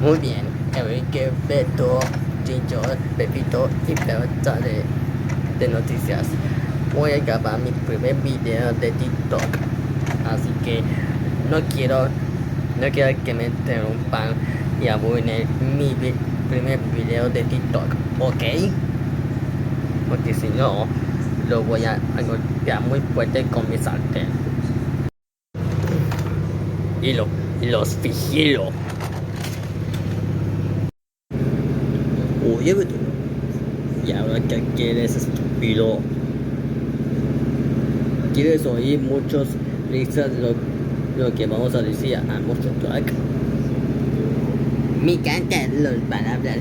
Muy bien, Enrique, Beto, Chinchón, Pepito y pelota de noticias. Voy a grabar mi primer video de TikTok, así que no quiero que me interrumpan y arruinen mi primer video de TikTok, ¿ok? Porque si no, lo voy a golpear muy fuerte con mi sartén. Y los vigilo. Oye, Beto, ¿y ahora qué quieres, estúpido? ¿Quieres oír muchas risas de lo que vamos a decir a Monster Truck? Me encantan las palabras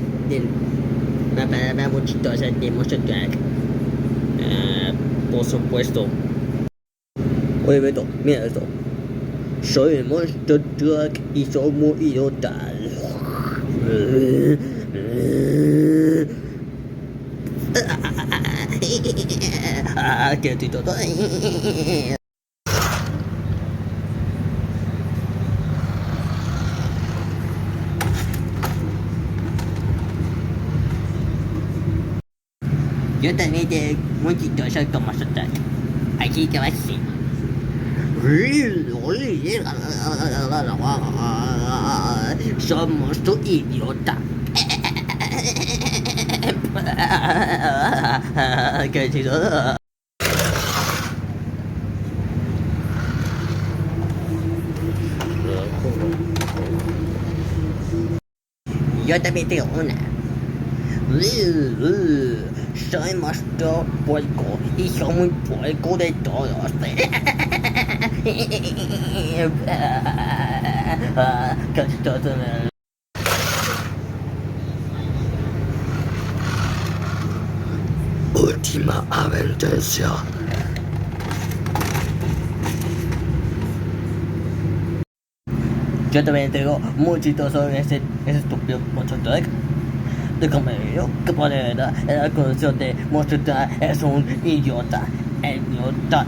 una palabra muy chistosa de Monster Truck. Por supuesto. Oye, Beto, mira esto. Soy el Monster Truck y soy muy idiota. ¡Qué tito! Yo también te muy chistoso como nosotros. Así que va así. Somos tu idiota. Qué chido. Yo también tengo una. Soy monstruo puerco y soy muy puerco de todos. Qué chistoso. Última advertencia. Yo también tengo muy chistoso en ese estúpido Monster Truck. Déjame ver que poner la conclusión de Monster Truck es un idiota.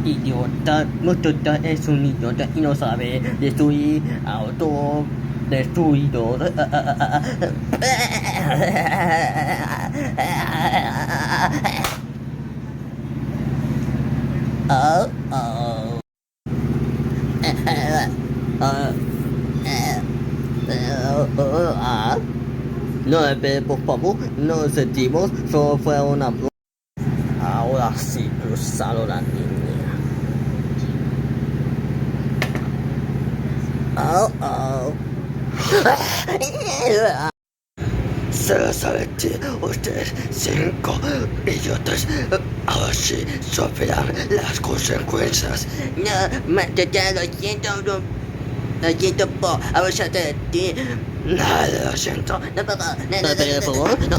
Idiota. Monster Truck es un idiota y no sabe destruir auto destruidor. No, por favor, no sentimos, solo fue una broma. Ahora sí, cruzaron la línea. Solo saben que ustedes 5 idiotas ahora sí sufrirán las consecuencias. No, ya lo siento por abusar de ti. Nada, lo siento. No, papá, no, por favor. No.